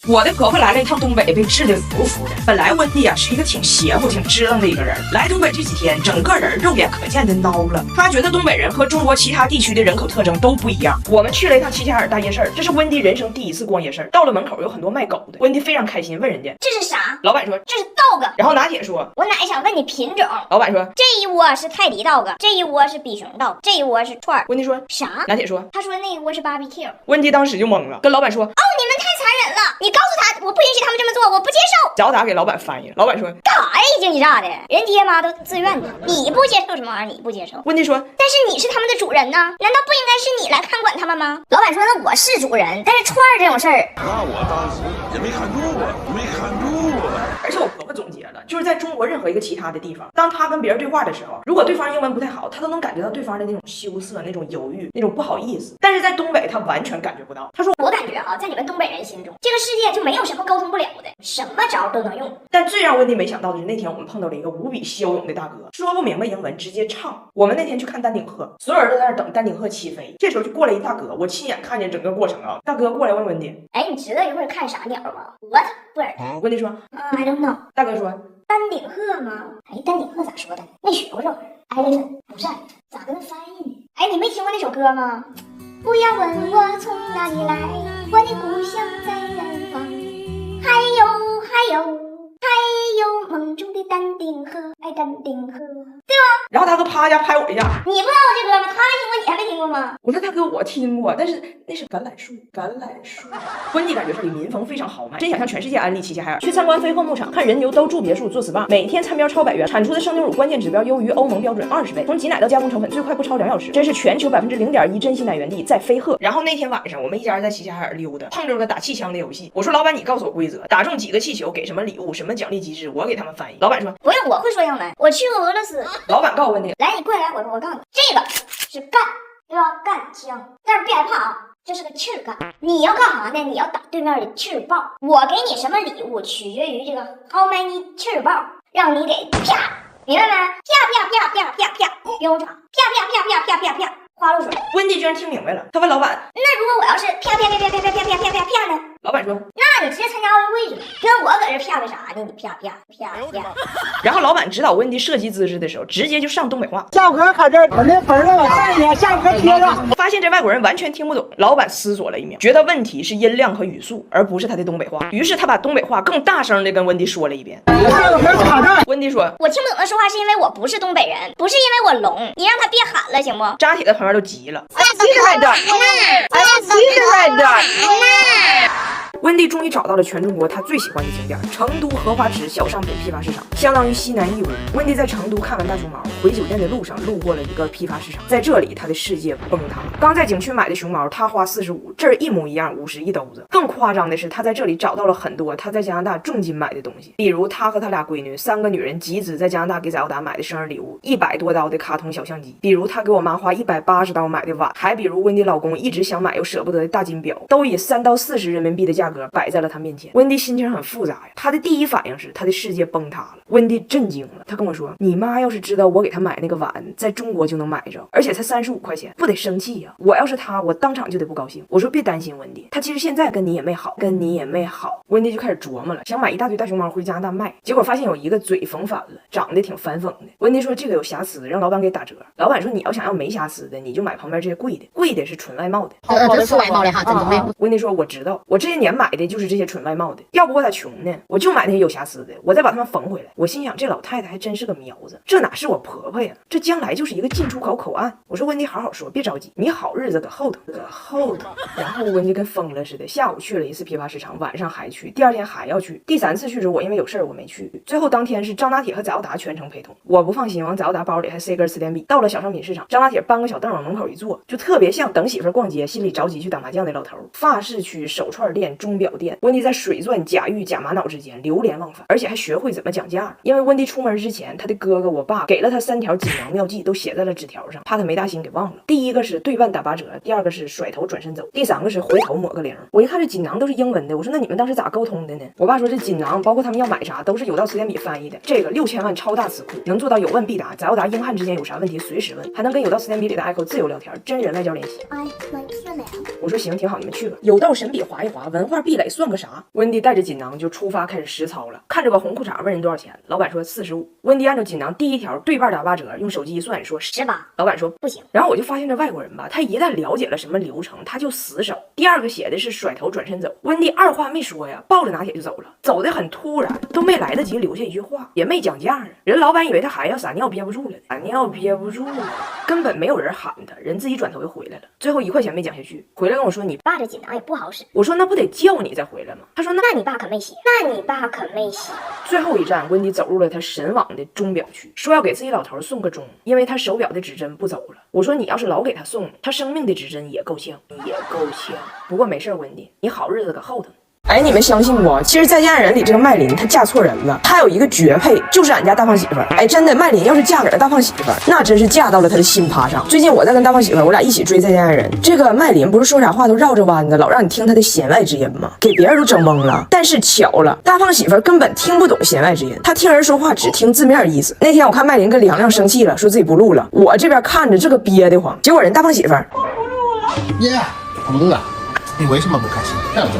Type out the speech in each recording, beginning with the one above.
我的婆婆来了一趟东北，被治得服服的。本来温蒂啊是一个挺邪乎、挺支棱的一个人，来东北这几天，整个人肉眼可见的孬了。她觉得东北人和中国其他地区的人口特征都不一样。我们去了一趟齐齐哈尔大夜市，这是温蒂人生第一次逛夜市。到了门口有很多卖狗的，温蒂非常开心，问人家这是啥？老板说这是 dog。然后拿铁说，我奶想问你品种。老板说这一窝是泰迪 dog，这一窝是比熊 dog，这一窝是串儿。温蒂说啥？拿铁说他说那一窝是 BBQ。温蒂当时就懵了，跟老板说哦，你们太残忍了！你告诉他，我不允许他们这么做，我不接受。找打给老板翻译，老板说干啥呀？一惊一乍的，人爹妈都自愿的，你不接受什么玩意儿？你不接受。温蒂说，但是你是他们的主人呢，难道不应该是你来看管他们吗？老板说，那我是主人，但是串儿这种事儿，那我当时也没看住啊，没看住啊。而且我婆婆总结了，就是在中国任何一个其他的地方，当她跟别人对话的时候，如果对方英文不太好，她都能感觉到对方的那种羞涩、那种犹豫、那种不好意思。但是在东北，她完全感觉不到。她说，我感觉在你们东北人心中，这个世界就没有什么沟通不了的，什么招都能用。但最让温蒂没想到的是，那天我们碰到了一个无比骁勇的大哥，说不明白英文，直接唱。我们那天去看丹顶鹤，所有人都在那等丹顶鹤起飞，这时候就过来一大哥，我亲眼看见整个过程啊。大哥过来问温蒂，哎，你知道一会儿看啥鸟吗 ？What bird？温蒂说 I don't know。大哥说丹顶鹤吗？哎，丹顶鹤咋说的？没学过这玩意儿。Elephant 不是，咋跟他翻译呢？哎，你没听过那首歌吗？不要问我从哪里来，我的故乡在南方。还有梦中的丹顶鹤，哎，丹顶鹤，对吧？然后大哥啪一下拍我一下，你不知道这歌吗？他没听过，你还没听过吗？我说大哥，我听过，但是那是橄榄树，橄榄树。温蒂感觉这里民风非常豪迈，真想向全世界安利齐齐哈尔。去参观飞鹤牧场，看人牛都住别墅做 SPA， 每天餐标超100元，产出的生牛乳关键指标优于欧盟标准20倍，从挤奶到加工成本最快不超2小时，真是全球0.1%珍稀奶源地在飞鹤。然后那天晚上我们一家人在齐齐哈尔溜达，碰着个打气枪的游戏。我说老板，你告诉我规则，打中几个气球给什么礼物，什么奖励机制，我给他们翻译。老板说不用，我会说英文，我去过俄罗斯。老板告诉温蒂，来，你过来，我告诉你，这个是干，对吧？干枪，但是别害怕啊，这是个气儿干。你要干啥呢？你要打对面的气儿爆。我给你什么礼物，取决于这个 how many 气儿爆，让你给啪，明白没？啪，不用吵，啪，花露水。温蒂居然听明白了，他问老板，那如果我要是啪呢？老板说，那你直接参加奥运会去，跟我搁这啪为啥呢？你啪。然后老板指导温蒂射击姿势的时候，直接就上东北话。下壳搁这儿，把那盆让我带你，下壳贴上。发现这外国人完全听不懂，老板思索了一秒，觉得问题是音量和语速，而不是他的东北话。于是他把东北话更大声的跟温蒂说了一遍。温蒂说，我听不懂他说话是因为我不是东北人，不是因为我聋，你让他别喊了行不？扎铁的旁边都急了。温蒂终于找到了全中国他最喜欢的景点——成都荷花池小商品批发市场，相当于西南义乌。温蒂在成都看完大熊猫，回酒店的路上路过了一个批发市场，在这里他的世界崩塌。刚在景区买的熊猫，他花45，这儿一模一样，50一兜子。更夸张的是，他在这里找到了很多他在加拿大重金买的东西，比如他和他俩闺女3个女人集资在加拿大给早达买的生日礼物，100多刀的卡通小相机，比如他给我妈花180刀买的碗，还比如温蒂老公一直想买又舍不得的大金表，都以3到40人民币的价格摆在了他面前。温蒂心情很复杂呀，他的第一反应是他的世界崩塌了。温蒂震惊了，他跟我说，你妈要是知道我给她买那个碗在中国就能买着，而且才35块钱，不得生气呀？我要是她，我当场就得不高兴。我说别担心温蒂，她其实现在跟你也没好。温蒂就开始琢磨了，想买一大堆大熊猫回加拿大卖，结果发现有一个嘴缝反了，长得挺反讽的。温蒂说这个有瑕疵，让老板给打折。老板说你要想要没瑕疵的，你就买旁边这些贵的是纯外贸的。这是外贸的哈，真东北。温蒂说我知道，我这些年买的就是这些纯外贸的，要不我咋穷呢？我就买那些有瑕疵的，我再把它们缝回来。我心想这老太太还真是个苗子，这哪是我婆婆呀，这将来就是一个进出口口岸。我说温蒂好好说，别着急，你好日子搁后头。然后温蒂跟疯了似的，下午去了一次批发市场，晚上还去，第2天还要去，第3次去时我因为有事我没去。最后当天是张大铁和早达全程陪同，我不放心，往早达包里还塞根词典笔。到了小商品市场，张大铁搬个小凳往门口一坐，就特别像等媳妇逛街心里着急去打麻将的老头。发饰区、手串店、钟表店，温蒂在水钻、假玉、假玛瑙之间流连忘返，而且还学会怎么讲价。因为温蒂出门之前，他的哥哥我爸给了他3条锦囊妙计，都写在了纸条上，怕他没大心给忘了。第一个是对半打8折，第2个是甩头转身走，第3个是回头抹个0。我一看这锦囊都是英文的，我说那你们当时咋沟通的呢？我爸说这锦囊包括他们要买啥都是有道词典笔翻译的，这个6000万超大词库能做到有问必答，早达英汉之间有啥问题随时问，还能跟有道词典笔里的 Echo 自由聊天，真人外交联系。我说行挺好，你们去吧。有道神笔划一划，文化块壁垒算个啥？温迪带着锦囊就出发开始实操了。看着个红裤衩问人多少钱，老板说45。温迪按照锦囊第一条对半打8折，用手机一算说18。老板说不行。然后我就发现这外国人吧，他一旦了解了什么流程，他就死守。第二个写的是甩头转身走，温迪二话没说呀，抱着拿铁就走了，走得很突然，都没来得及留下一句话，也没讲价啊。人老板以为他还要撒尿憋不住了，撒尿憋不住了，根本没有人喊他，人自己转头就回来了。最后1块钱没讲下去，回来跟我说你爸这锦囊也不好使。我说那不得叫你再回来吗？他说那你爸可没洗，最后一站，温迪走入了他神往的钟表区，说要给自己老头送个钟，因为他手表的指针不走了。我说你要是老给他送，他生命的指针也够呛，不过没事，温迪，你好日子搁后头。哎，你们相信不？其实《再见爱人》里这个麦琳她嫁错人了，她有一个绝配，就是俺家大胖媳妇儿。哎，真的，麦琳要是嫁给了大胖媳妇儿，那真是嫁到了他的新趴上。最近我在跟大胖媳妇儿，我俩一起追《再见爱人》，这个麦琳不是说啥话都绕着弯子，老让你听她的弦外之音吗？给别人都整懵了。但是巧了，大胖媳妇儿根本听不懂弦外之音，她听人说话只听字面意思。那天我看麦琳跟李阳亮生气了，说自己不录了，我这边看着这个憋得慌，结果人大胖媳妇儿耶，我不录了。你为什么不开心？他要走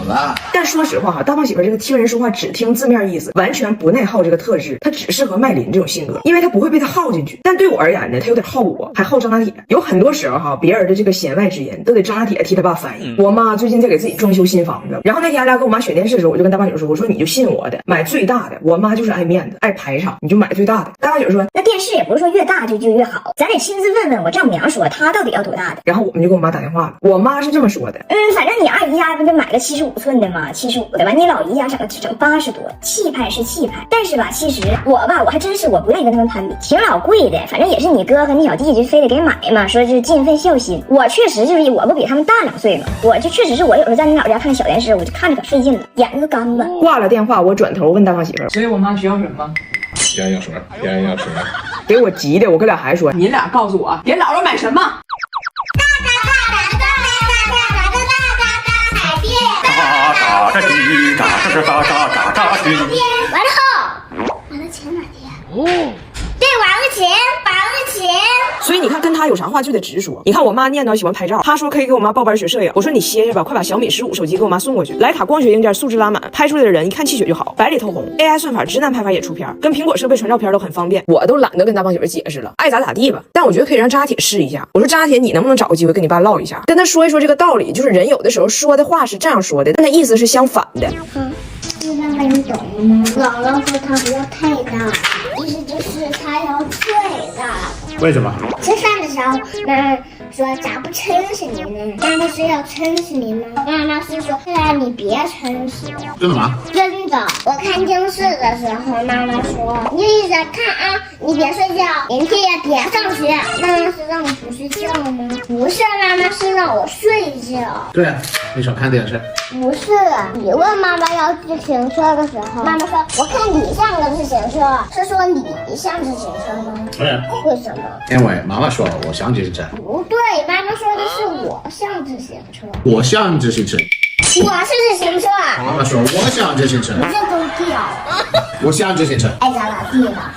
了。但说实话哈，大胖媳妇这个听人说话只听字面意思，完全不内耗这个特质，她只适合麦琳这种性格，因为她不会被她耗进去。但对我而言呢，她有点耗我，还耗张大铁。有很多时候哈，别人的这个弦外之音都得张大铁替他爸翻译。我妈最近在给自己装修新房子，然后那天俺俩跟我妈选电视的时候，我就跟大胖媳妇说，我说你就信我的，买最大的。我妈就是爱面子，爱排场，你就买最大的。大胖媳妇说，那电视也不是说越大就越好，咱得亲自问问我丈母娘说她到底要多大的。然后我们就给我妈打电话了，我妈是这么说的，反正你二姨家不就买个75寸的吗？75的吧，你老姨家整80多，气派是气派，但是吧，其实我还真是我不愿意跟他们攀比，挺老贵的，反正也是你哥和你小弟就非得给买嘛，说是尽份孝心。我确实就是我不比他们大2岁嘛，我就确实是我有时候在你老家看小电视，我就看着可费劲了，眼睛都干了。挂了电话，我转头问大胖媳妇，所以我妈需要什么？要水，给我急的，我跟俩还说，你俩告诉我给姥姥买什么？完了钱哪天？哦，对，完了钱。所以你看跟他有啥话就得直说。你看我妈念叨喜欢拍照，她说可以给我妈报班学摄影，我说你歇歇吧，快把小米15手机给我妈送过去，徕卡光学硬件素质拉满，拍出来的人一看气血就好，白里透红， AI 算法直男拍法也出片，跟苹果设备传照片都很方便。我都懒得跟大胖媳妇解释了，爱咋咋地吧。但我觉得可以让张大铁试一下，我说张大铁，你能不能找个机会跟你爸唠一下，跟他说一说这个道理，就是人有的时候说的话是这样说的，但他意思是相反的。妈妈，你懂吗？姥姥说它不要太大，意思就是它要最大。为什么？吃饭的时候，妈妈说咋不撑死您呢？妈妈是要撑死您吗？妈妈是说，你别撑死我。真的吗？真的。我看电视的时候，妈妈说，你一直看啊，你别睡觉，明天也别上学。妈妈是让你不睡觉吗？不是，妈妈是让我睡觉。对啊，你想看电视？不是，你问妈妈要自行车的时候，妈妈说我看你像个自行车，是说你像自行车吗？对。为什么？因为妈妈说我像自行车。不对，妈妈说的是我像自行车。我像自行车。我是自行车。妈妈说我像自行车。你这都掉。我像自行车。爱咋咋地吧。